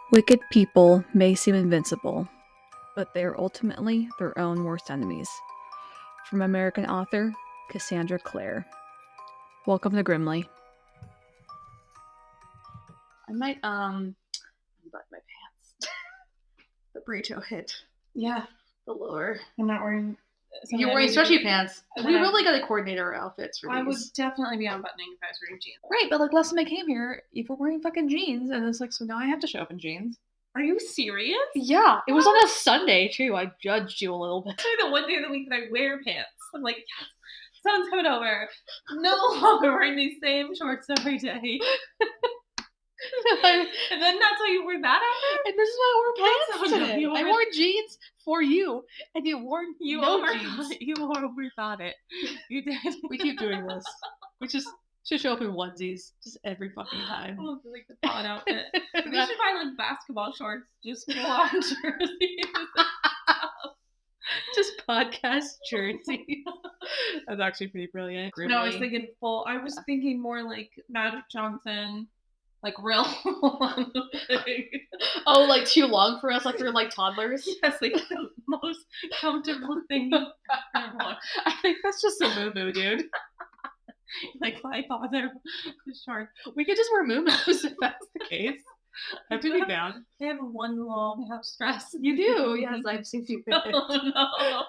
Wicked people may seem invincible, but they are ultimately their own worst enemies. From American author Cassandra Clare. Welcome to Grimly. I might unbutton my pants. The burrito hit. Yeah, the lower. I'm not wearing. You're wearing sweaty pants. We really got to coordinate our outfits for these. I would definitely be unbuttoning if I was wearing jeans. Right, but like last time I came here, you were wearing fucking jeans, and it's like, so now I have to show up in jeans. Are you serious? Yeah, it was on a Sunday too. I judged you a little bit. It's like the one day of the week that I wear pants. I'm like, yes, sun's coming over. No longer wearing these same shorts every day. And then that's why you wore that outfit? And this is why I wore pants today. You I wore jeans for you, and you wore jeans. You overthought it. You did. We keep doing this. We just should show up in onesies just every fucking time. Oh, like the pod outfit. We should buy like basketball shorts, just full on jerseys. Just podcast jersey. That's actually pretty brilliant. Grimly. No, I was thinking full. I was thinking more like Magic Johnson. Like real long. Oh, like too long for us, like we're like toddlers. Yes, like the most comfortable thing ever. I think that's just a Moo Moo, dude. Like my father was short. We could just wear Moo Moos if that's the case. I'd be down. They have one long house dress. You do, yes. I've seen you. Oh no,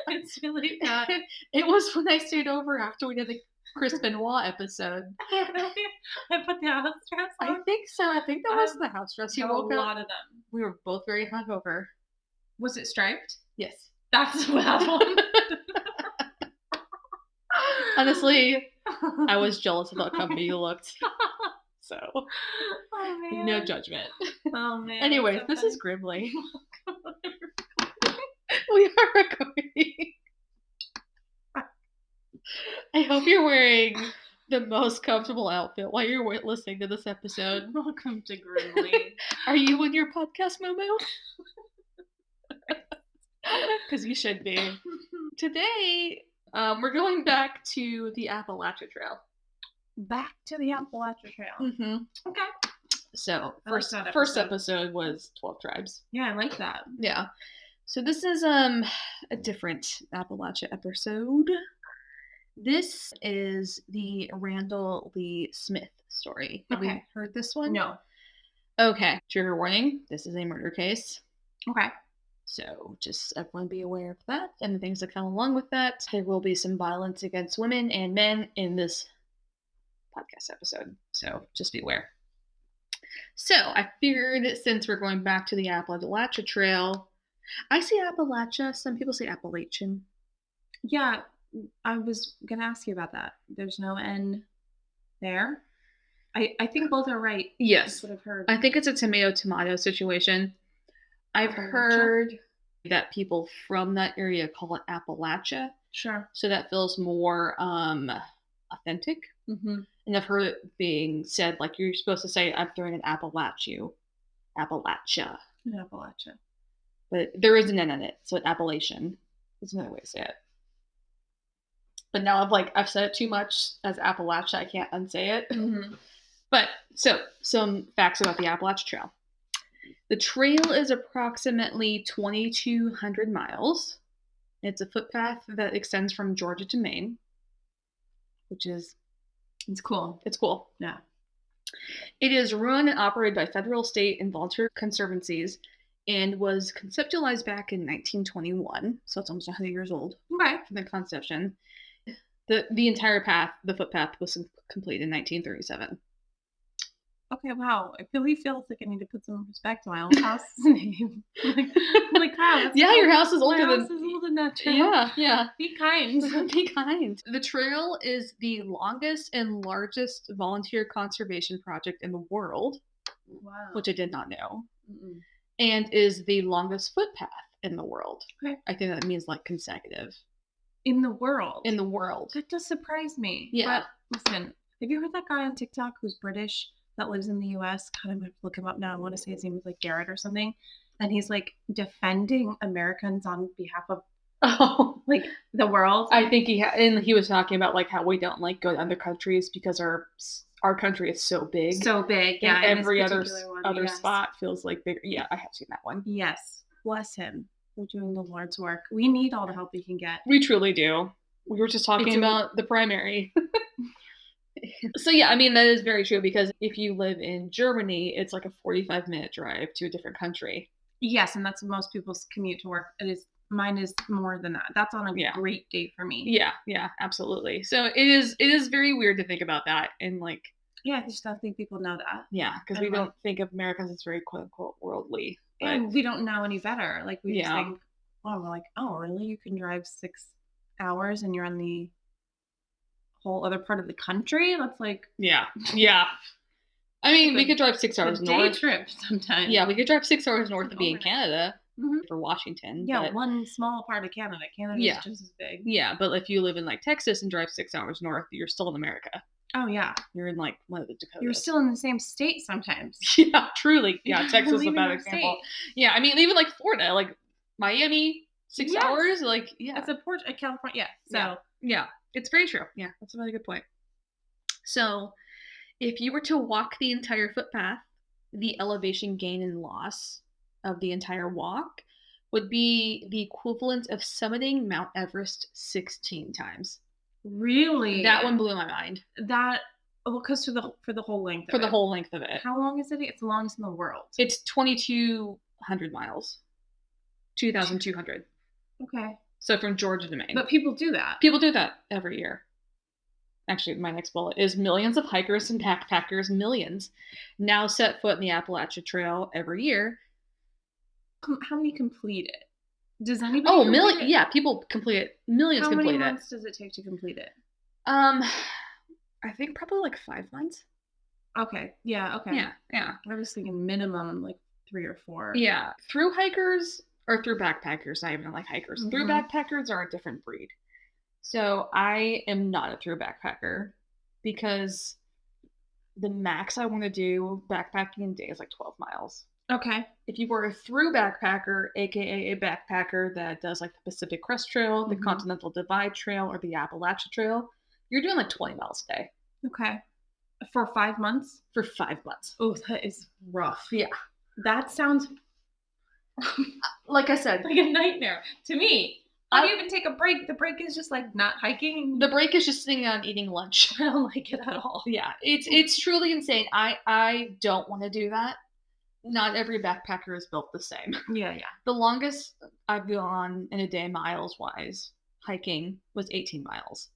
it's really bad. It was when I stayed over after we did the Chris Benoit episode. I put the house dress on. I think so. I think that was the house dress. You woke a up. lot of them. We were both very hungover. Was it striped? Yes. That's the bad one. Honestly, I was jealous of how comfy you looked. So, no judgment. Oh man. Anyways, this is Grimly. We are recording. I hope you're wearing the most comfortable outfit while you're listening to this episode. Welcome to Grimly. Are you in your podcast, Moo Moo? Because you should be. Today, we're going back to the Appalachian Trail. Back to the Appalachian Trail. Mm-hmm. Okay. So, first episode was 12 tribes. Yeah, I like that. Yeah. So this is a different Appalachia episode. This is the Randall Lee Smith story. Have you heard this one? No. Okay. Trigger warning. This is a murder case. Okay. So just everyone be aware of that and the things that come along with that. There will be some violence against women and men in this podcast episode. So just be aware. So I figured since we're going back to the Appalachia Trail, I say Appalachia. Some people say Appalachian. Yeah. I was going to ask you about that. There's no N there. I think both are right. Yes. That's what I've heard. I think it's a tomato situation. I've heard that people from that area call it Appalachia. Sure. So that feels more authentic. Mm-hmm. And I've heard it being said, like you're supposed to say, I'm throwing an Appalachia. Appalachia. But there is an N in it. So Appalachian is another way to say it. But now I've said it too much as Appalachia. I can't unsay it. Mm-hmm. But so some facts about the Appalachian Trail. The trail is approximately 2,200 miles. It's a footpath that extends from Georgia to Maine, which is it's cool. It's cool. Yeah. It is run and operated by federal, state, and volunteer conservancies, and was conceptualized back in 1921. So it's almost 100 years old. Okay. From the conception. The entire path, the footpath, was completed in 1937. Okay, wow. I really feel like I need to put some respect on my own house's name. like wow. Yeah, your house is older than that trail. Yeah. Be kind. Be kind. The trail is the longest and largest volunteer conservation project in the world. Wow. Which I did not know. Mm-mm. And is the longest footpath in the world. Okay. I think that means like consecutive. In the world? In the world. That does surprise me. Yeah. But listen, have you heard that guy on TikTok who's British that lives in the US? God, I'm going to look him up now. I want to say his name is like Garrett or something. And he's like defending Americans on behalf of like the world. I think he was talking about like how we don't like go to other countries because our our country is so big. So big, And yeah. in this every other particular one, other yes. spot feels like bigger. Yeah, I have seen that one. Yes. Bless him for doing the Lord's work. We need all the help we can get. We truly do. We were just talking about the primary. So yeah, I mean, that is very true, because if you live in Germany, it's like a 45-minute drive to a different country. Yes, and that's most people's commute to work. Mine is more than that. That's on a great day for me. Yeah, absolutely. So it is very weird to think about that, and like, yeah, I just don't think people know that. Yeah, because we don't think of America as very quote unquote worldly. But and we don't know any better. Like we just think, oh, we're like, oh, really? You can drive 6 hours and you're on the whole other part of the country? That's like, yeah. I mean, we could drive 6 hours north. Day trip sometimes. Yeah, we could drive 6 hours north to be in Canada for Washington. Yeah, but one small part of Canada. Canada is just as big. Yeah, but if you live in like Texas and drive 6 hours north, you're still in America. Oh yeah, you're in like one of the Dakotas. You're still in the same state sometimes. Yeah, truly. Yeah, Texas is a bad example. Yeah, I mean, even like Florida, like Miami, 6 hours. Like, yeah, it's a port. California. Yeah. So yeah, it's very true. Yeah, that's a really good point. So, if you were to walk the entire footpath, the elevation gain and loss of the entire walk would be the equivalent of summiting Mount Everest 16 times. Really? That one blew my mind. Because for the whole length of it. For the whole length of it. How long is it? It's the longest in the world. It's 2,200 miles. 2,200. Okay. So from Georgia to Maine. But people do that. People do that every year. Actually, my next bullet is millions of hikers and backpackers, now set foot in the Appalachian Trail every year. How many complete it? Does anybody? Oh, million! Yeah, people complete it. Millions complete it. How many months does it take to complete it? I think probably like 5 months. Okay. Yeah. Okay. Yeah. I was thinking minimum like 3 or 4. Yeah, through hikers or through backpackers. Not even like hikers. Through backpackers are a different breed. So I am not a through backpacker, because the max I want to do backpacking in a day is like 12 miles. Okay. If you were a through backpacker, aka a backpacker that does like the Pacific Crest Trail, the Continental Divide Trail, or the Appalachian Trail, you're doing like 20 miles a day. Okay. For 5 months? For 5 months. Oh, that is rough. Yeah. That sounds like I said, like a nightmare to me. How do you even take a break? The break is just like not hiking. The break is just sitting down eating lunch. I don't like it at all. Yeah, it's truly insane. I don't want to do that. Not every backpacker is built the same. Yeah. The longest I've gone in a day, miles wise, hiking was 18 miles.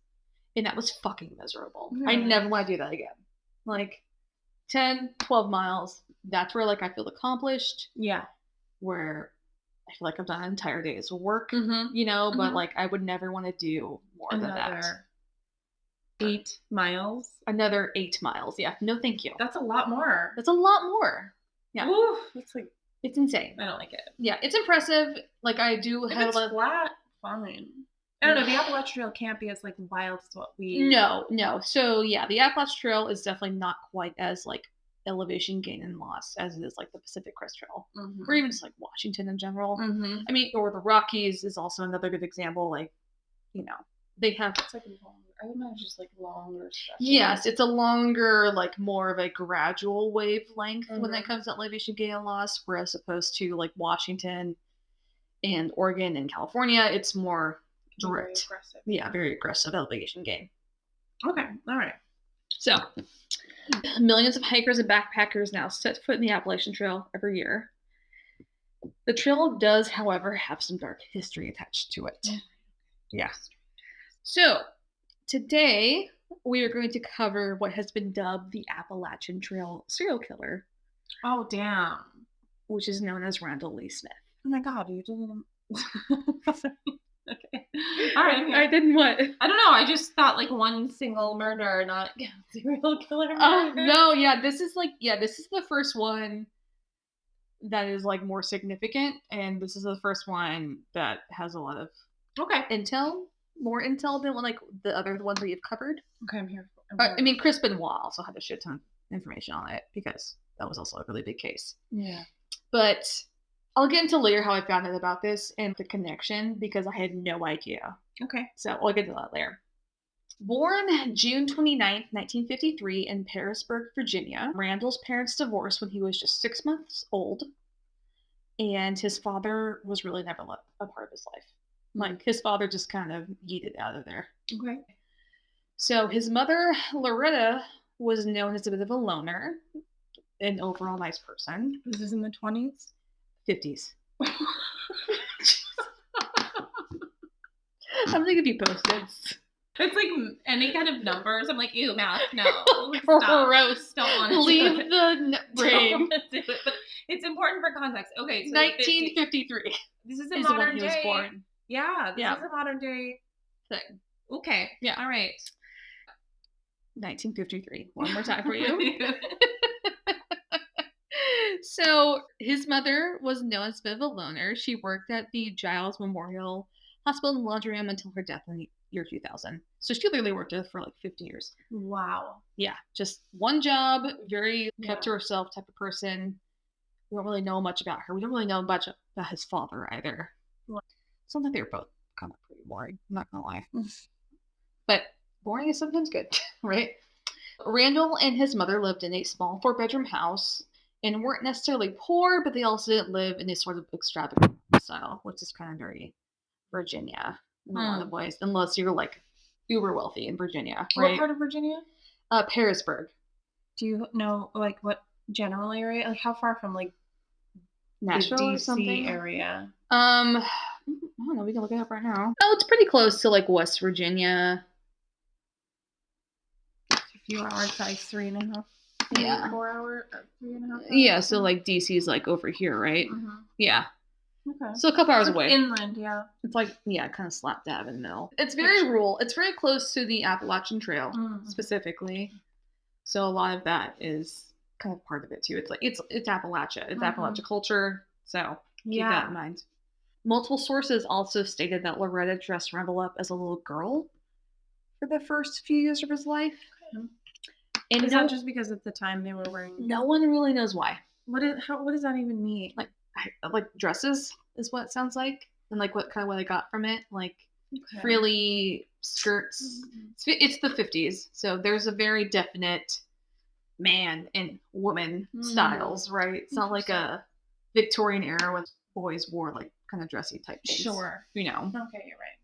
And that was fucking miserable. Yeah. I never want to do that again. Like 10, 12 miles, that's where like I feel accomplished. Yeah. Where I feel like I've done an entire day's work, but like I would never want to do more than that. 8 miles? Another 8 miles. Yeah. No, thank you. That's a lot more. That's a lot more. Yeah. Ooh, it's insane. I don't like it. Yeah, it's impressive. Like I do have a lot of flat, fine. I don't know. The Appalachian Trail can't be as like wild as what we. No. So yeah, the Appalachian Trail is definitely not quite as like elevation gain and loss as it is like the Pacific Crest Trail, or even just like Washington in general. I mean, or the Rockies is also another good example. Like, they have. It's like I would imagine just like longer stretches. Yes, it's a longer, like more of a gradual wavelength when it comes to elevation gain and loss, whereas opposed to like Washington and Oregon and California, it's more direct. Very aggressive. Yeah, very aggressive elevation gain. Okay, all right. So, millions of hikers and backpackers now set foot in the Appalachian Trail every year. The trail does, however, have some dark history attached to it. Yeah. So, today we are going to cover what has been dubbed the Appalachian Trail Serial Killer. Oh, damn. Which is known as Randall Lee Smith. Oh my god, you didn't... Okay. All right. I didn't what? I don't know. I just thought like one single murder, not serial killer murder. Oh, no. Yeah, this is the first one that is like more significant. And this is the first one that has a lot of intel. More intel than like the other ones that you've covered. Okay, I'm here. I mean, Chris Benoit also had a shit ton of information on it because that was also a really big case. Yeah. But I'll get into later how I found out about this and the connection because I had no idea. Okay. So I'll get to that later. Born June 29th, 1953 in Parisburg, Virginia, Randall's parents divorced when he was just 6 months old, and his father was really never a part of his life. Like, his father just kind of yeeted out of there. Okay. So his mother, Loretta, was known as a bit of a loner, an overall nice person. This is in the 20s? 50s. I'm going to give you post-its. It's like any kind of numbers. I'm like, ew, math, no. Gross. Don't want to Leave do it. the brain. Don't wanna do it. But it's important for context. Okay, so 1953 this is a is modern when he was day. born. Yeah, this Yeah. is a modern day Thing. Okay. Yeah. All right. 1953. One more time for you. So his mother was known as a bit of a loner. She worked at the Giles Memorial Hospital and laundry room until her death in the year 2000. So she literally worked there for like 50 years. Wow. Yeah, just one job, very kept to Yeah. herself type of person. We don't really know much about her. We don't really know much about his father either. Right. Sounds like they were both kind of pretty boring. I'm not gonna lie. But boring is sometimes good, right? Randall and his mother lived in a small 4-bedroom house and weren't necessarily poor, but they also didn't live in a sort of extravagant style, which is kind of very Virginia in a lot of ways, unless you're like uber wealthy in Virginia, right? What part of Virginia? Parisburg. Do you know like what general area? Like how far from like Nashville the or DC something? area? I don't know. We can look it up right now. Oh, it's pretty close to like West Virginia. A few hours, size 3.5. Yeah. 4 hour, 3.5 hours. Yeah, so like DC's like over here, right? Mm-hmm. Yeah. Okay. So a couple hours It's like away. inland, yeah. It's like, yeah, kind of slap dab in the middle. It's very rural. It's very close to the Appalachian Trail, specifically. So a lot of that is kind of part of it too. It's like it's Appalachia. It's Appalachia culture. So keep that in mind. Multiple sources also stated that Loretta dressed Randall up as a little girl for the first few years of his life. Okay. And Is that just because at the time they were wearing? No one really knows why. What does that even mean? Like dresses is what it sounds like, and like what they got from it, like frilly skirts. It's the 50s, so there's a very definite man and woman styles, right? It's not like a Victorian era when boys wore like kind of dressy type things. Sure. You know. Okay, you're right.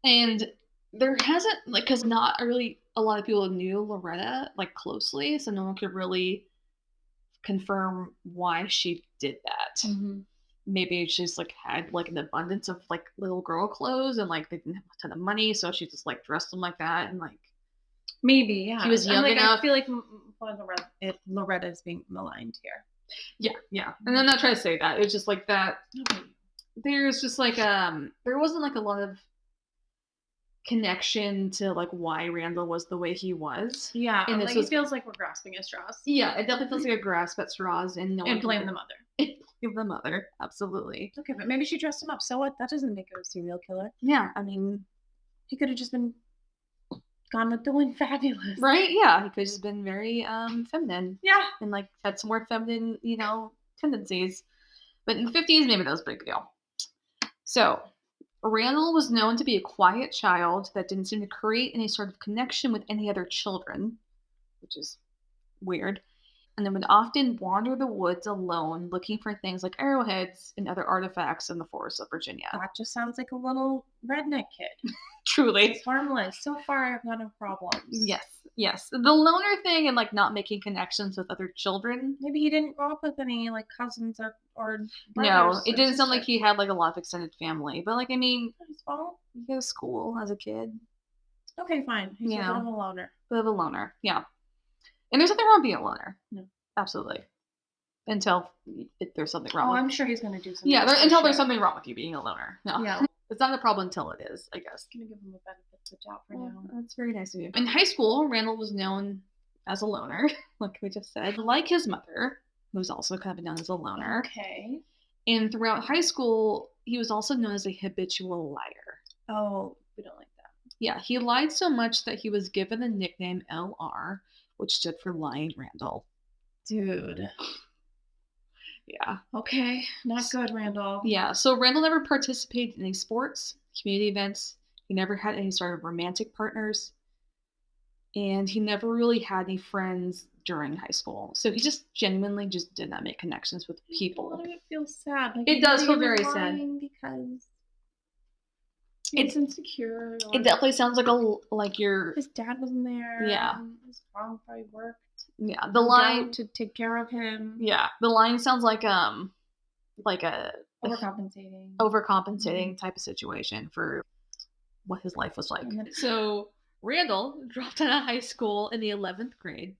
And there hasn't, like, because not really a lot of people knew Loretta, like, closely, so no one could really confirm why she did that. Maybe she's, like, had, like, an abundance of, like, little girl clothes, and, like, they didn't have a ton of money, so she just, like, dressed them like that, and, like... Maybe, yeah. She was young enough. I feel like Loretta is being maligned here. Yeah. And I'm not trying to say that. It's just, like, that... There's just, like, there wasn't, like, a lot of connection to like why Randall was the way he was. Yeah, and like it feels like we're grasping at straws. Yeah, it definitely feels like a grasp at straws, and no one blame the mother. Blame the mother, absolutely. Okay, but maybe she dressed him up. So what? That doesn't make him a serial killer. Yeah, I mean, he could have just been gone with doing fabulous, right? Yeah, he could have just been very feminine. Yeah, and like had some more feminine, tendencies. But in the 50s, maybe that was a big deal. So. Randall was known to be a quiet child that didn't seem to create any sort of connection with any other children, which is weird, and then would often wander the woods alone looking for things like arrowheads and other artifacts in the forests of Virginia. That just sounds like a little redneck kid. Truly. It's harmless. So far, I've got no problems. Yes. The loner thing and like not making connections with other children. Maybe he didn't grow up with any like cousins or no, it didn't sound like he had like a lot of extended family. But like, I mean, his fault. You go to school as a kid. Okay, fine. He's a bit of a loner. Yeah. And there's nothing wrong with being a loner. No. Absolutely. Until there's something wrong. I'm sure he's going to do something. Yeah, until there's something wrong with you being a loner. No. Yeah. It's not a problem until it is, I guess. I'm going to give him a benefit of the doubt for now. That's very nice of you. In high school, Randall was known as a loner, like we just said. Like his mother, who was also kind of known as a loner. Okay. And throughout high school, he was also known as a habitual liar. Oh, we don't like that. Yeah, he lied so much that he was given the nickname LR, which stood for Lying Randall. Dude. Yeah. Okay. Not good, Randall. Yeah. So Randall never participated in any sports, community events. He never had any sort of romantic partners. And he never really had any friends during high school. So he just genuinely just did not make connections with A people. lot of it feels sad. Like, It does maybe feel he was very sad. lying because it's insecure. Or It definitely sounds like you're... his dad wasn't there. Yeah. And his mom probably worked. Yeah, the line... to take care of him. Yeah, the line sounds like a... Overcompensating. type of situation for what his life was like. So Randall dropped out of high school in the 11th grade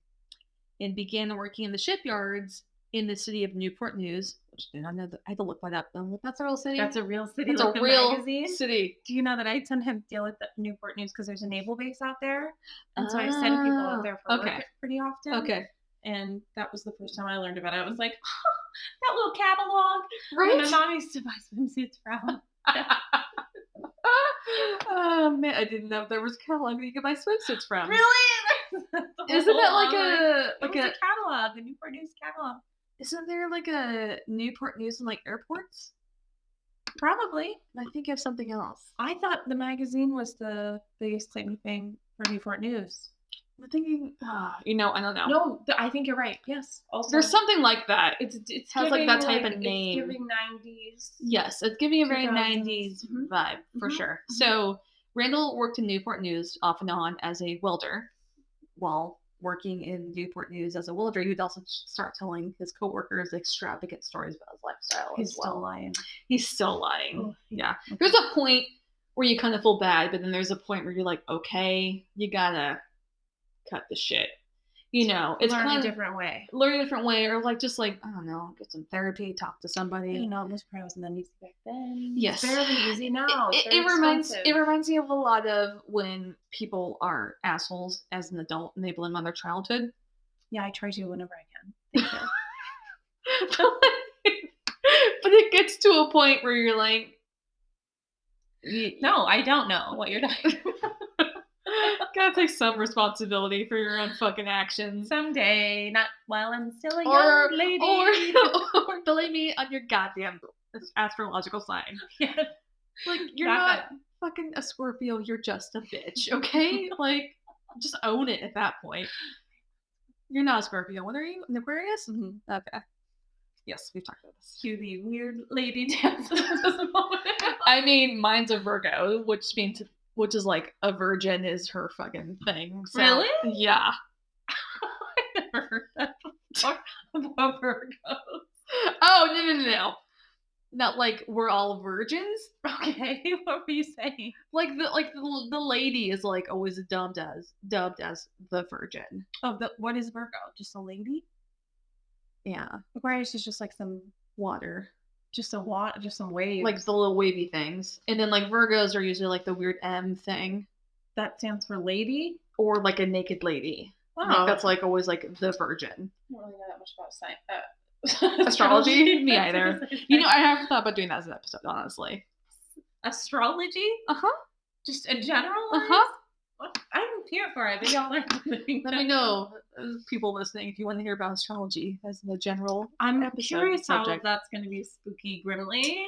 and began working in the shipyards in the city of Newport News. Which I did not know that. I had to look that up. That's a real city. That's a real city. It's like a the real magazine. city. Do you know that I sometimes deal with the Newport News because there's a naval base out there, and so I send people out there for work pretty often. Okay. And that was the first time I learned about it. I was like, oh, that little catalog. Right. And my mom used to buy swimsuits from. Oh man, I didn't know there was a catalog that you could buy swimsuits from. Really? Isn't that like a catalog, the Newport News catalog? Isn't there like a Newport News in like airports? Probably. I think of something else. I thought the magazine was the biggest claim to fame for Newport News. I'm thinking, I don't know. No, I think you're right. Yes. Also, there's something like that. It has like that type of name. It's giving 90s. Yes, it's giving a very 2000s. 90s vibe for sure. So Randall worked in Newport News off and on as a welder. While working in Newport News as a welder, he'd also start telling his coworkers extravagant stories about his lifestyle. He's still lying. He's still lying. Oh, yeah. Okay. There's a point where you kind of feel bad, but then there's a point where you're like, okay, you gotta cut the shit. It's learn kind a of different way. Learn a different way, or like just like, I don't know, get some therapy, talk to somebody. It was probably wasn't that easy back then. Yes. It's fairly easy now. It reminds me of a lot of when people are assholes as an adult and they blame on their childhood. Yeah, I try to whenever I can. Thank you. But it gets to a point where you're like, no, I don't know what you're talking about. Gotta take some responsibility for your own fucking actions. Someday, not while I'm still a young lady. Or blame me on your goddamn astrological sign. Yeah. Like, you're not fucking a Scorpio, you're just a bitch, okay? Like, just own it at that point. You're not a Scorpio. What are you? An Aquarius? Mm-hmm. Okay. Yes, we've talked about this. Cue the weird lady dance. I mean, mine's a Virgo, which is like a virgin is her fucking thing. So, really? Yeah. I never heard that before about Virgos. Oh, no. Not like we're all virgins. Okay, what were you saying? Like the lady is like always dubbed as the virgin. Oh, what is Virgo? Just a lady? Yeah. Aquarius is just like some water. Just some waves. Like the little wavy things. And then like Virgos are usually like the weird M thing. That stands for lady? Or like a naked lady. Wow. I think that's like always like the virgin. I don't really know that much about science. Astrology? Me either. I haven't thought about doing that as an episode, honestly. Astrology? Uh-huh. Just in general? Uh-huh. I'm here for it. Maybe I'll learn something. Let me know, people listening, if you want to hear about astrology as the general I'm episode curious subject. How that's going to be spooky grimly,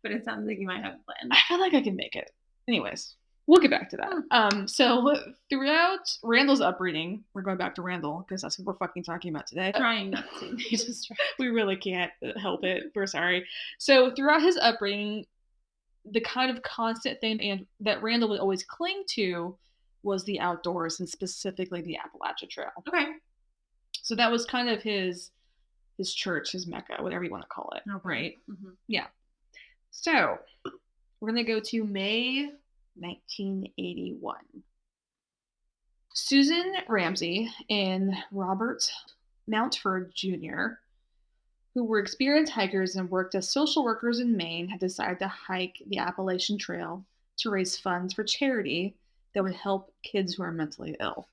but it sounds like you might have a plan. I feel like I can make it. Anyways, we'll get back to that. So throughout Randall's upbringing, we're going back to Randall because that's what we're fucking talking about today. Trying not to. We really can't help it. We're sorry. So throughout his upbringing, the kind of constant thing that Randall would always cling to was the outdoors, and specifically the Appalachian Trail. Okay. So that was kind of his church, his Mecca, whatever you want to call it. Okay. Right? Mm-hmm. Yeah. So we're going to go to May 1981. Susan Ramsey and Robert Mountford Jr., who were experienced hikers and worked as social workers in Maine, had decided to hike the Appalachian Trail to raise funds for charity that would help kids who are mentally ill.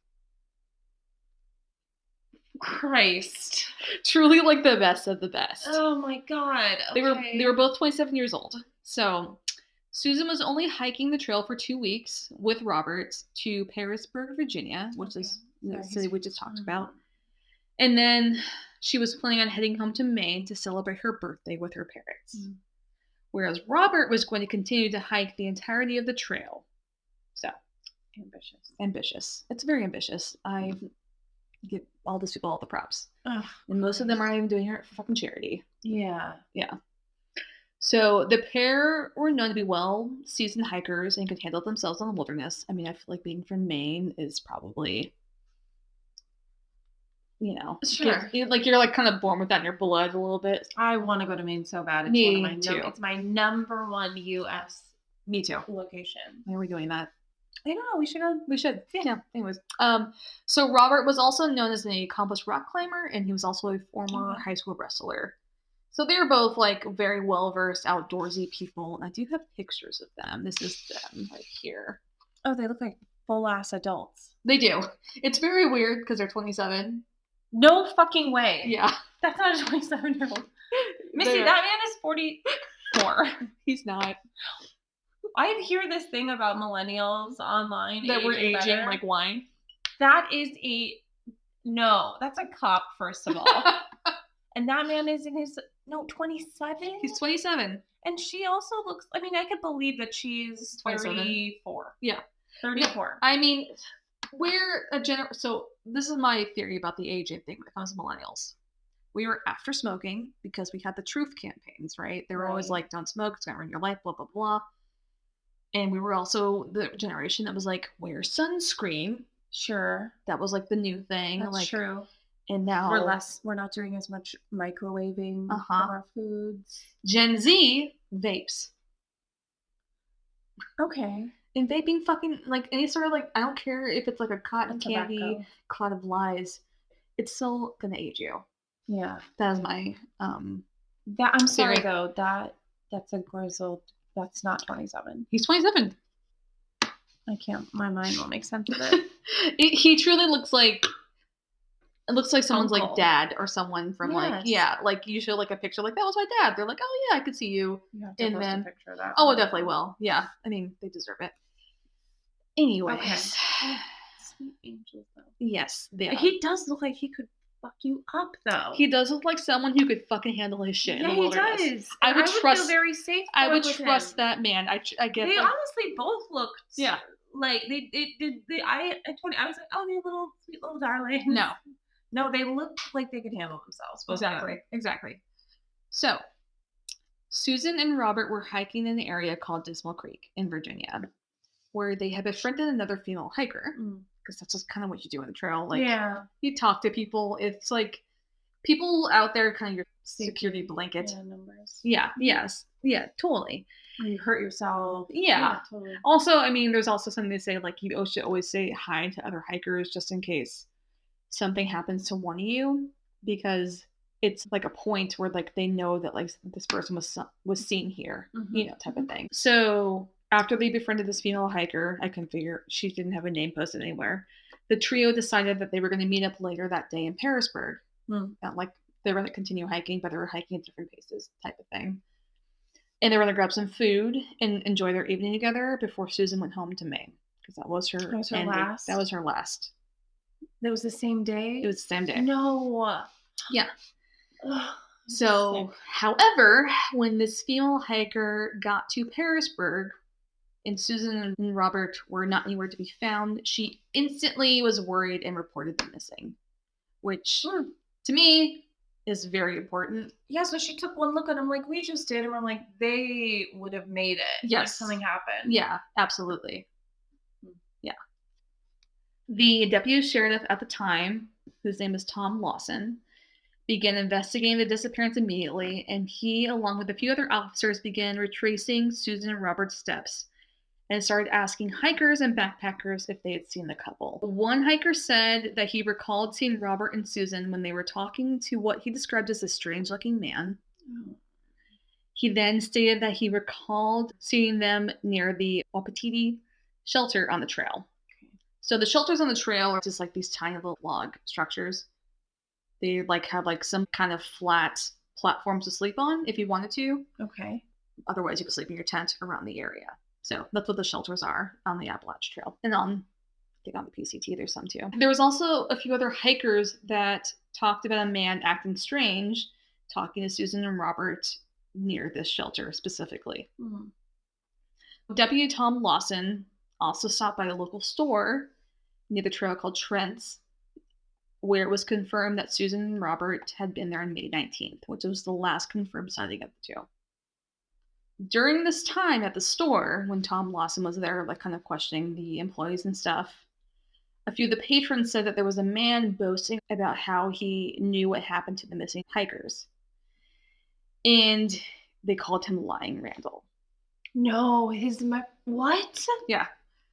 Christ. Truly like the best of the best. Oh my god. Okay. They were both 27 years old. So Susan was only hiking the trail for 2 weeks with Robert to Parisburg, Virginia, which is the city we just talked about. And then she was planning on heading home to Maine to celebrate her birthday with her parents. Whereas Robert was going to continue to hike the entirety of the trail. Ambitious. It's very ambitious. I give all these people all the props. Ugh, And most of them aren't even doing it for fucking charity. yeah. Yeah. So the pair were known to be well-seasoned hikers and could handle themselves in the wilderness. I mean, I feel like being from Maine is probably, Sure. you're like kind of born with that in your blood a little bit. I want to go to Maine so bad. It's Me one of too. it's my number one U.S. Me too. location. Why are we doing that? I know, we should go. We should. Yeah. Anyways, so Robert was also known as an accomplished rock climber, and he was also a former high school wrestler. So they're both like very well-versed, outdoorsy people. And I do have pictures of them. This is them right here. Oh, they look like full-ass adults. They do. It's very weird because they're 27. No fucking way. Yeah. That's not a 27-year-old. Missy, that man is 44. He's not. I hear this thing about millennials online That we're aging better. like wine. That is that's a cop, first of all. And that man is in his 27. He's 27. And she also looks, I mean, I could believe that she's 27. 34. Yeah. 34. I mean, we're so this is my theory about the aging thing when it comes to millennials. We were after smoking because we had the truth campaigns, right? They were always like, don't smoke, it's gonna ruin your life, blah, blah, blah. And we were also the generation that was like, wear sunscreen. Sure. That was like the new thing. That's like, true. And now we're not doing as much microwaving of our foods. Gen Z vapes. Okay. And vaping fucking, like, any sort of, like, I don't care if it's like a cotton candy, tobacco. cloud of lies, it's still gonna age you. Yeah. That is my, I'm sorry, theory. though, that's a grizzled, that's not 27. He's 27. I can't, my mind won't make sense of it. He truly looks like, it looks like someone's Uncle. like dad or someone from like you show like a picture like that was my dad. They're like, oh yeah, I could see you. You have to And post then- a picture of that. Oh, I definitely will. Yeah, I mean they deserve it. Anyways, Okay. Sweet angels, though. yes, yeah. He does look like he could fuck you up, though. He does look like someone who could fucking handle his shit in the wilderness. he does. I would trust- feel very safe. I would with trust him. that man. I get They like, honestly both looked. Yeah. Like I was like, oh, they're little sweet little darlings. No, they looked like they could handle themselves. Both of them. Exactly. So, Susan and Robert were hiking in an area called Dismal Creek in Virginia, where they had befriended another female hiker, because that's just kind of what you do on the trail. Like, you talk to people. It's like people out there, kind of your security blanket. Yeah, numbers. Yeah. Yes. Yeah. Totally. Or you hurt yourself. Yeah. Totally. Also, I mean, there's also something they say like you should always say hi to other hikers just in case something happens to one of you, because it's like a point where like they know that like this person was seen here, type of thing. So after they befriended this female hiker, I couldn't figure, she didn't have a name posted anywhere. The trio decided that they were going to meet up later that day in Harrisburg. Like they were going to continue hiking, but they were hiking at different paces, type of thing. And they were going to grab some food and enjoy their evening together before Susan went home to Maine, because that was her last. That was her last. That was the same day? It was the same day. No. Yeah. So, however, when this female hiker got to Harrisburg and Susan and Robert were not anywhere to be found, she instantly was worried and reported them missing, which to me is very important. Yeah, so she took one look at him like we just did, and we're like, they would have made it. Yes. Like something happened. Yeah, absolutely. Yeah. The deputy sheriff at the time, whose name is Tom Lawson, began investigating the disappearance immediately, and he, along with a few other officers, began retracing Susan and Robert's steps and started asking hikers and backpackers if they had seen the couple. One hiker said that he recalled seeing Robert and Susan when they were talking to what he described as a strange-looking man. He then stated that he recalled seeing them near the Wapatiti shelter on the trail. So the shelters on the trail are just like these tiny little log structures. They like have like some kind of flat platforms to sleep on if you wanted to. Okay. Otherwise, you could sleep in your tent around the area. So that's what the shelters are on the Appalachian Trail. And I think on the PCT, there's some too. There was also a few other hikers that talked about a man acting strange, talking to Susan and Robert near this shelter specifically. Deputy Tom Lawson also stopped by a local store near the trail called Trent's, where it was confirmed that Susan and Robert had been there on May 19th, which was the last confirmed sighting of the two. During this time at the store, when Tom Lawson was there, like kind of questioning the employees and stuff, a few of the patrons said that there was a man boasting about how he knew what happened to the missing hikers. And they called him Lying Randall. No, what? Yeah.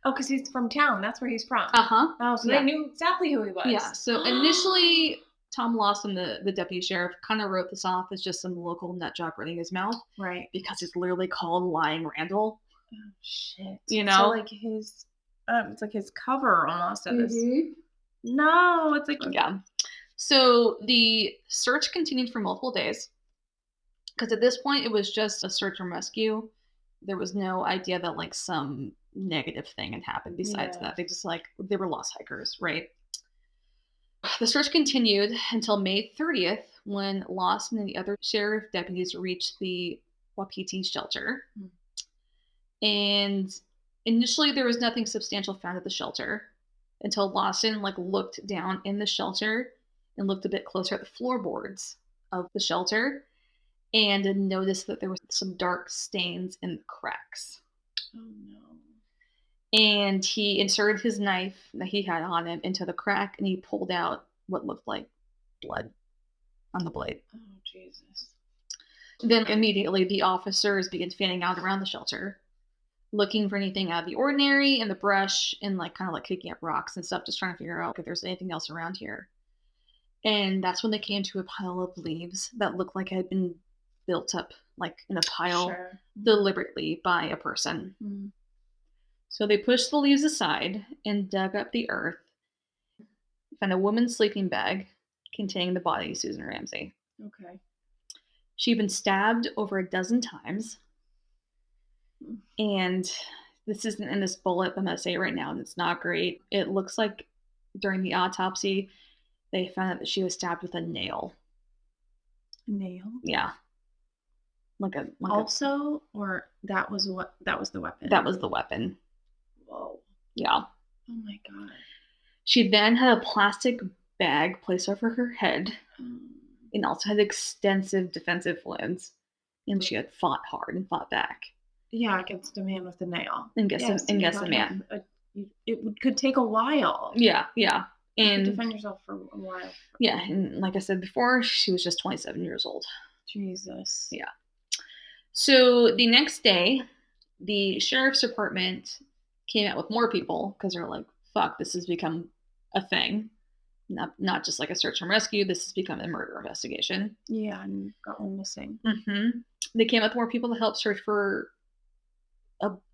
Oh, because he's from town. That's where he's from. Uh-huh. Oh, so Yeah. they knew exactly who he was. Yeah. So initially, Tom Lawson, the deputy sheriff, kind of wrote this off as just some local nut job running his mouth. Right. Because he's literally called Lying Randall. Oh, shit. You know? So, like, his... it's like his cover almost of this. No, it's like... Yeah. So the search continued for multiple days. Because at this point, it was just a search and rescue. There was no idea that, like, some negative thing had happened besides that. They were lost hikers, right? The search continued until May 30th, when Lawson and the other sheriff deputies reached the Wapiti shelter. And initially, there was nothing substantial found at the shelter until Lawson, like, looked down in the shelter and looked a bit closer at the floorboards of the shelter and noticed that there was some dark stains in the cracks. Oh, no. And he inserted his knife that he had on him into the crack, and he pulled out what looked like blood on the blade. Oh, Jesus. Then immediately the officers began fanning out around the shelter, looking for anything out of the ordinary in the brush and, like, kind of like kicking up rocks and stuff, just trying to figure out if there's anything else around here. And that's when they came to a pile of leaves that looked like it had been built up, like, in a pile deliberately by a person. Mm. So they pushed the leaves aside and dug up the earth, found a woman's sleeping bag containing the body of Susan Ramsey. Okay. She'd been stabbed over 12 times. And this isn't in this bullet, but I'm going to say it right now, and it's not great. It looks like during the autopsy, they found out that she was stabbed with a nail. A nail? Yeah. Or that was the weapon? That was the weapon. Whoa. Yeah. Oh my God. She then had a plastic bag placed over her head and also had extensive defensive wounds. And she had fought hard and fought back. Yeah, against a man with a nail. And a man. It could take a while. Yeah. And you defend yourself for a while. Yeah, and like I said before, she was just 27 years old. Jesus. Yeah. So the next day, the sheriff's department came out with more people because they're like, fuck, this has become a thing. Not just like a search and rescue. This has become a murder investigation. Yeah, and got one missing. Mm-hmm. They came up with more people to help search for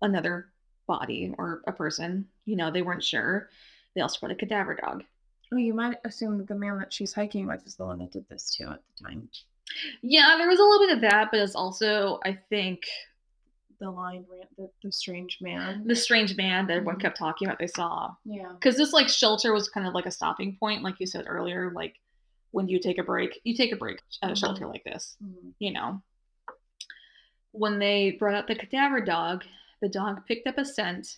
another body or a person. You know, they weren't sure. They also brought a cadaver dog. Oh, you might assume that the man that she's hiking with is the one that did this too at the time. Yeah, there was a little bit of that, but it's also, I think, the strange man. The strange man that everyone kept talking about they saw. Yeah. Because this, like, shelter was kind of like a stopping point, like you said earlier. Like, when you take a break at a shelter like this. Mm-hmm. You know. When they brought out the cadaver dog, the dog picked up a scent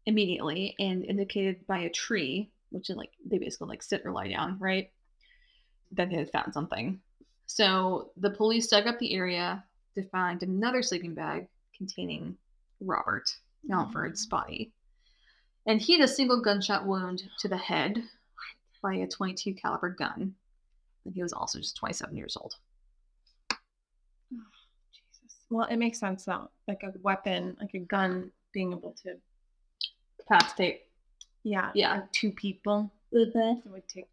immediately and indicated by a tree, which is like, they basically like sit or lie down, right? That they had found something. So the police dug up the area to find another sleeping bag containing Robert Mountford's body. And he had a single gunshot wound to the head by a .22 caliber gun. And he was also just 27 years old. Oh, Jesus. Well, it makes sense though. Like a weapon, like a gun, being able to Capacitate. Yeah. Like two people. Mm-hmm. It would take,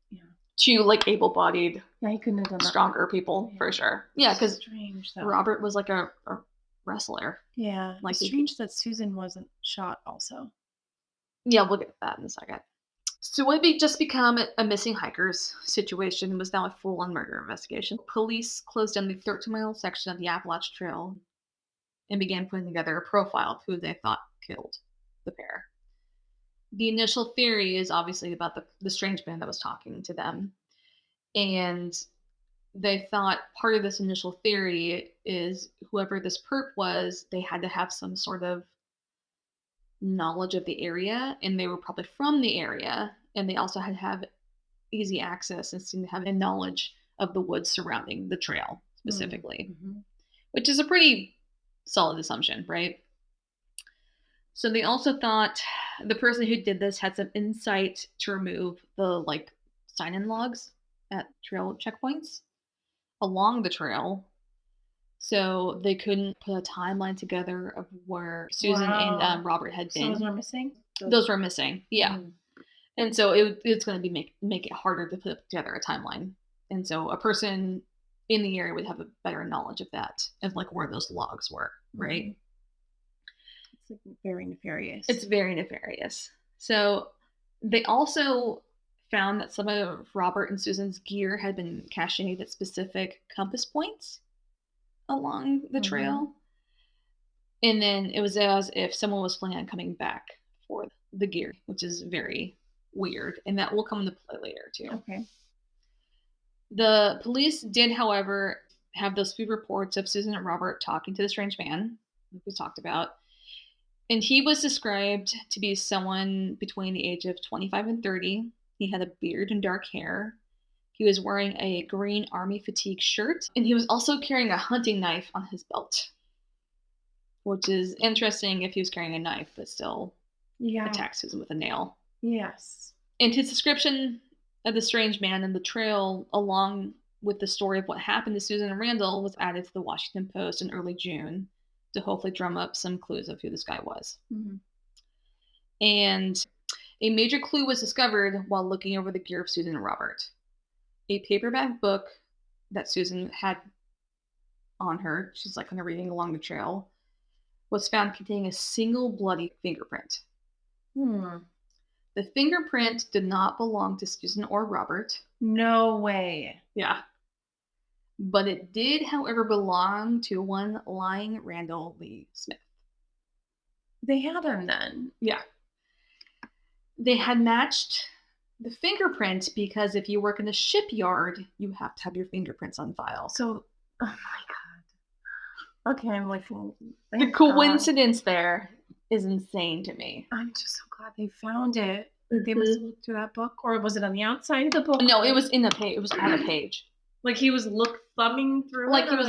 Two, like, able-bodied, he couldn't have done that. Stronger people, for sure. Yeah, because strange though. Robert was like a wrestler. Yeah. Like, it's strange that Susan wasn't shot also. Yeah, we'll get to that in a second. So what had just become a missing hikers situation was now a full-on murder investigation. Police closed down the 13-mile section of the Appalachian Trail and began putting together a profile of who they thought killed the pair. The initial theory is obviously about the strange man that was talking to them. And they thought part of this initial theory is whoever this perp was, they had to have some sort of knowledge of the area, and they were probably from the area, and they also had to have easy access and seemed to have a knowledge of the woods surrounding the trail specifically, which is a pretty solid assumption, right? So they also thought the person who did this had some insight to remove the sign-in logs at trail checkpoints along the trail, so they couldn't put a timeline together of where Susan and Robert had been. So those were missing? Those were missing, yeah. And so it's going to be make it harder to put together a timeline. And so a person in the area would have a better knowledge of that, of where those logs were, right? It's very nefarious. It's very nefarious. So they also found that some of Robert and Susan's gear had been cached at specific compass points along the trail. And then it was as if someone was planning on coming back for the gear, which is very weird. And that will come into play later, too. Okay. The police did, however, have those few reports of Susan and Robert talking to the strange man, like we talked about. And he was described to be someone between the age of 25 and 30. He had a beard and dark hair. He was wearing a green army fatigue shirt. And he was also carrying a hunting knife on his belt. Which is interesting if he was carrying a knife, but still attacks Susan with a nail. Yes. And his description of the strange man and the trail, along with the story of what happened to Susan and Randall, was added to the Washington Post in early June to hopefully drum up some clues of who this guy was. And a major clue was discovered while looking over the gear of Susan and Robert. A paperback book that Susan had on her, she's kind of reading along the trail, was found containing a single bloody fingerprint. The fingerprint did not belong to Susan or Robert. No way. Yeah. But it did, however, belong to one lying Randall Lee Smith. They had him then. Yeah. They had matched the fingerprint because if you work in a shipyard, you have to have your fingerprints on file. So, oh my God. Okay, I'm the coincidence there is insane to me. I'm just so glad they found it. They must have looked through that book, or was it on the outside of the book? No, it was in the page. It was on a page. He was thumbing through it? He was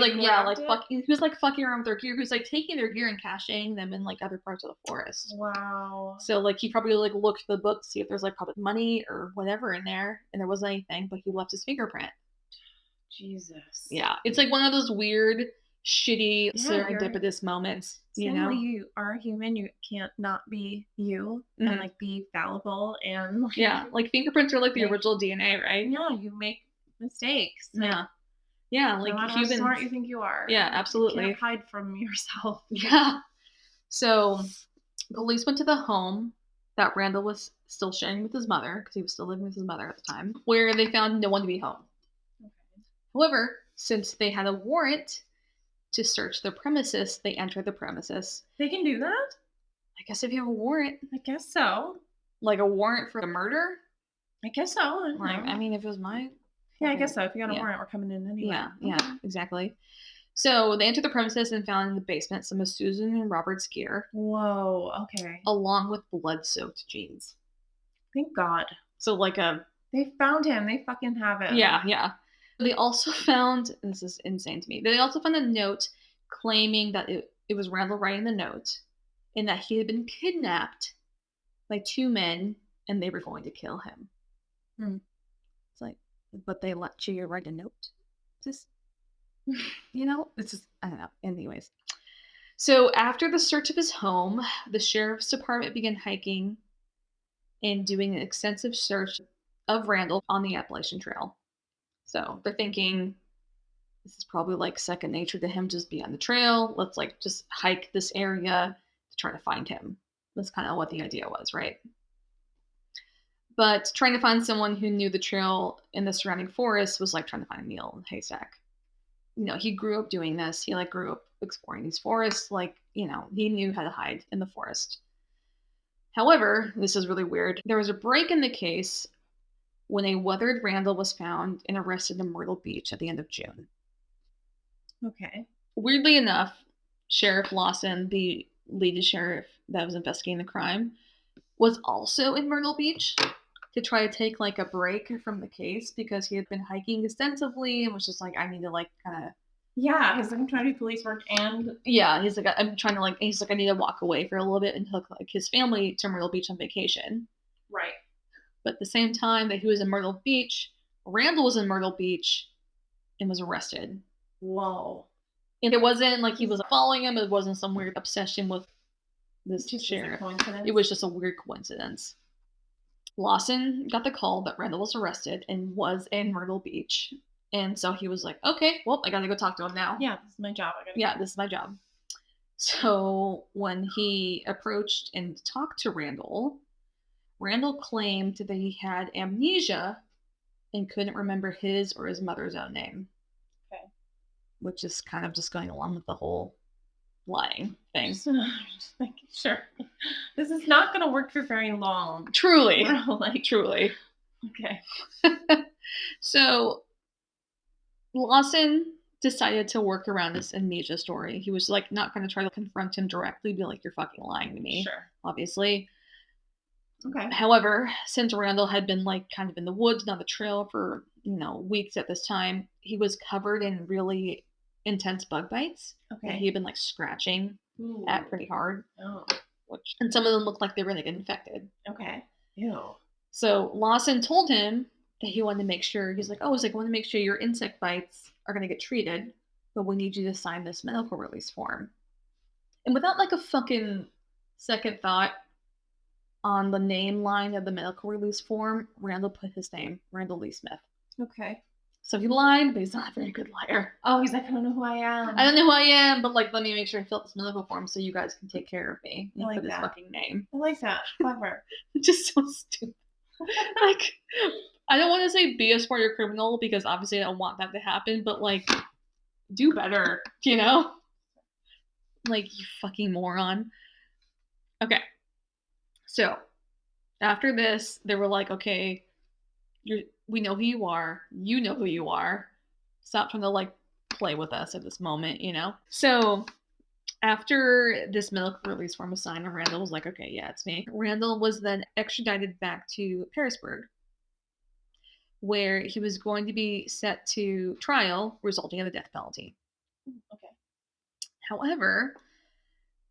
fucking around with their gear. He was taking their gear and caching them in other parts of the forest. Wow. So he probably looked through the book to see if there's probably money or whatever in there, and there wasn't anything, but he left his fingerprint. Jesus. Yeah. It's one of those weird, shitty, serendipitous moments. You are human. You can't not be you and be fallible and fingerprints are the original DNA, right? Yeah, you make mistakes. Yeah, no matter how smart you think you are. Yeah, absolutely. You can't hide from yourself. Yeah. So, police went to the home that Randall was still sharing with his mother, because he was still living with his mother at the time, where they found no one to be home. Okay. However, since they had a warrant to search the premises, they entered the premises. They can do that? I guess if you have a warrant. I guess so. A warrant for a murder? I guess so. I mean, if it was my... Yeah, I guess so. If you got a warrant, we're coming in anyway. Yeah, exactly. So they entered the premises and found in the basement some of Susan and Robert's gear. Whoa, okay. Along with blood-soaked jeans. Thank God. So they found him. They fucking have him. Yeah. They also found, and this is insane to me, they also found a note claiming that it was Randall writing the note, and that he had been kidnapped by two men, and they were going to kill him. It's but they let you write a note? Just, it's just, I don't know. Anyways. So after the search of his home, the sheriff's department began hiking and doing an extensive search of Randall on the Appalachian Trail. So they're thinking, this is probably second nature to him, just be on the trail. Let's just hike this area to try to find him. That's kind of what the idea was, right? But trying to find someone who knew the trail in the surrounding forest was trying to find a needle in a haystack. He grew up doing this. He grew up exploring these forests. He knew how to hide in the forest. However, this is really weird. There was a break in the case when a weathered Randall was found and arrested in Myrtle Beach at the end of June. Okay. Weirdly enough, Sheriff Lawson, the lead sheriff that was investigating the crime, was also in Myrtle Beach to try to take like a break from the case because he had been hiking extensively and was just like, I need to like kind of. Yeah, he's like, I'm trying to do police work and. Yeah, he's like, I'm trying to like, he's like, I need to walk away for a little bit and hook like his family to Myrtle Beach on vacation. Right. But at the same time that he was in Myrtle Beach, Randall was in Myrtle Beach and was arrested. Whoa. And it wasn't like he was following him. It wasn't some weird obsession with this Just sheriff. a coincidence. It was just a weird coincidence. Lawson got the call that Randall was arrested and was in Myrtle Beach. And so he was like, okay, well, I gotta go talk to him now. Yeah, this is my job. This is my job. So when he approached and talked to Randall claimed that he had amnesia and couldn't remember his or his mother's own name. Okay. Which is kind of just going along with the whole lying thing. Just making sure. This is not going to work for very long. Truly. Like, truly. Okay. So Lawson decided to work around this amnesia story. He was like not going to try to confront him directly, be like, you're fucking lying to me. Sure. Obviously. Okay. However, since Randall had been like kind of in the woods and on the trail for, weeks at this time, he was covered in really intense bug bites. Okay. That he had been like scratching at pretty hard. Oh. And some of them looked like they were going to get infected. Okay. Ew. So Lawson told him that he wanted to make sure, I want to make sure your insect bites are going to get treated, but we need you to sign this medical release form. And without like a fucking second thought, on the name line of the medical release form, Randall put his name, Randall Lee Smith. Okay. So he lied, but he's not a very good liar. Oh, he's like, I don't know who I am. I don't know who I am, but like, let me make sure I fill out this medical form so you guys can take care of me. And I like put his that. fucking name. I like that. Clever. It's just so stupid. Like, I don't want to say be a smarter criminal because obviously I don't want that to happen, but like, do better, Like, you fucking moron. Okay. So, after this, they were like, okay, we know who you are. You know who you are. Stop trying to, like, play with us at this moment, So, after this medical release form was signed, Randall was like, okay, yeah, it's me. Randall was then extradited back to Harrisburg, where he was going to be set to trial, resulting in the death penalty. Okay. However,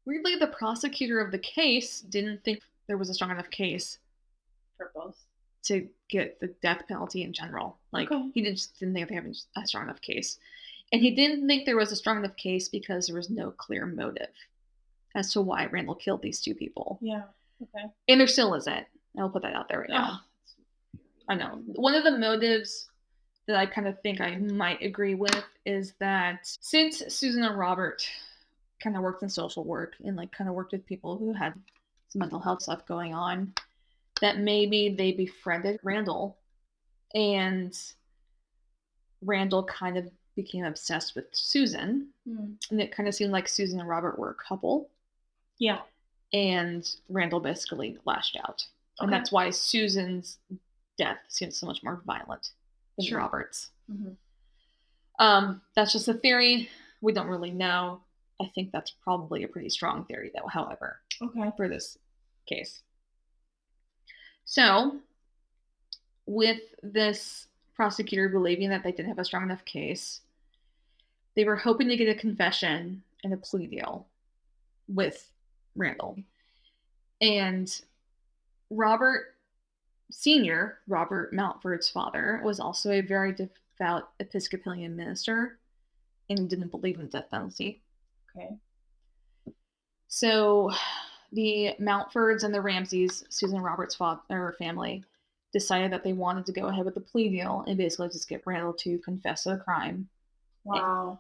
weirdly, the prosecutor of the case didn't think there was a strong enough case for both to get the death penalty in general. Like, He didn't think they had a strong enough case. And he didn't think there was a strong enough case because there was no clear motive as to why Randall killed these two people. Yeah. Okay. And there still isn't. I'll put that out there right now. I know. One of the motives that I kind of think I might agree with is that since Susan and Robert kind of worked in social work and like kind of worked with people who had some mental health stuff going on, that maybe they befriended Randall and Randall kind of became obsessed with Susan. And it kind of seemed like Susan and Robert were a couple. Yeah. And Randall basically lashed out. And that's why Susan's death seems so much more violent than Robert's. That's just a theory. We don't really know. I think that's probably a pretty strong theory, though, however, for this case. So, with this prosecutor believing that they didn't have a strong enough case, they were hoping to get a confession and a plea deal with Randall. And Robert Sr., Robert Mountford's father, was also a very devout Episcopalian minister and didn't believe in the death penalty. Okay. So the Mountfords and the Ramseys, Susan and Robert's family, decided that they wanted to go ahead with the plea deal and basically just get Randall to confess to the crime. Wow.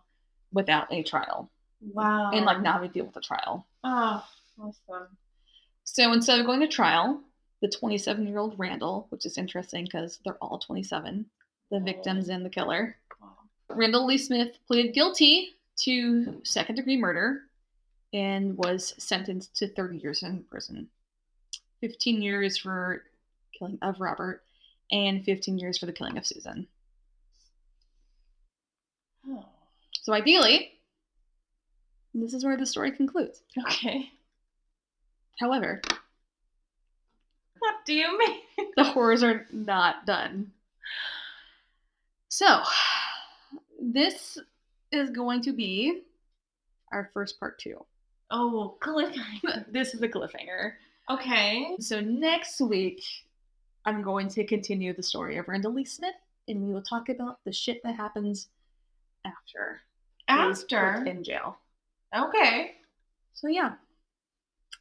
Without a trial. Wow. And like not have to deal with the trial. Oh, awesome. So instead of going to trial, the 27-year-old Randall, which is interesting because they're all 27, the victims and the killer. Wow. Randall Lee Smith pleaded guilty to second-degree murder and was sentenced to 30 years in prison. 15 years for killing of Robert and 15 years for the killing of Susan. Oh. So ideally, this is where the story concludes. Okay. However, What do you mean? the horrors are not done. So, this is going to be our first part 2. Oh, cliffhanger. This is a cliffhanger. Okay. So next week, I'm going to continue the story of Randall Lee Smith, and we will talk about the shit that happens after he's put in jail. Okay. So yeah,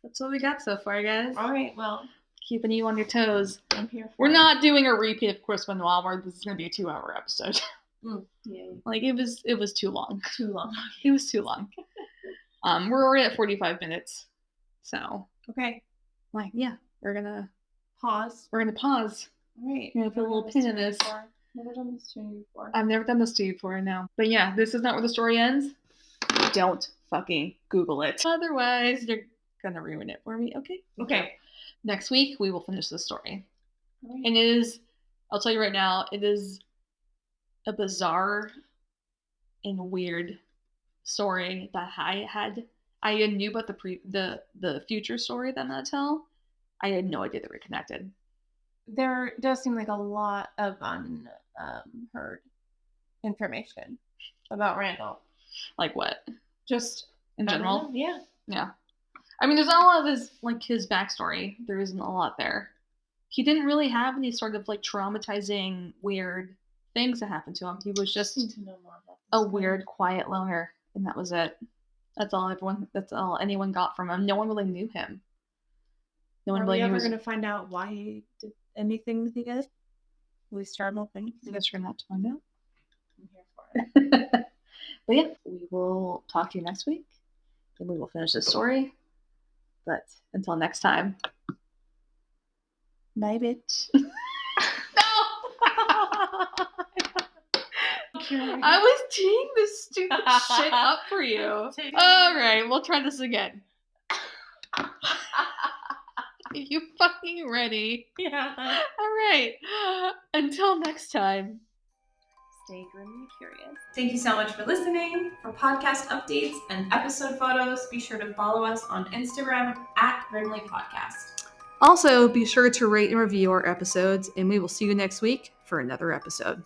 that's what we got so far, guys. All right. Well, Keeping you on your toes. I'm here for We're it. not doing a repeat of Chris Benoit, where this is going to be a 2-hour episode. Yeah. Like it was too long. Too long. It was too long. We're already at 45 minutes, so Okay. like yeah, we're gonna Pause. pause. All right. We're gonna put a little pin in this. Never done this to you before. I've never done this to you before now. But yeah, this is not where the story ends. Don't fucking Google it. Otherwise, you're gonna ruin it for me. Okay? Okay. Next week, we will finish the story. All right. And it is, I'll tell you right now, it is a bizarre and weird story that I knew about the future story that I'm gonna tell. I had no idea they were connected. There does seem like a lot of unheard information about Randall. Like what? Just In I don't general? know, yeah. Yeah. I mean, there's not a lot of his backstory. There isn't a lot there. He didn't really have any sort of like traumatizing, weird things that happened to him. He was just Need to know more about this a guy. weird, quiet loner, and that was it. That's all anyone got from him. No one really knew him. No one Are really we knew ever his... going to find out why he did anything that he did? At least terrible things? I guess we're gonna have to find out. I'm here for it. But yeah, we will talk to you next week, and we will finish the story. But until next time, bye, bitch. I was teeing this stupid shit up for you. All right, we'll try this again. Are you fucking ready? Yeah. All right. Until next time. Stay grimly curious. Thank you so much for listening. For podcast updates and episode photos, be sure to follow us on Instagram at Grimly Podcast. Also, be sure to rate and review our episodes, and we will see you next week for another episode.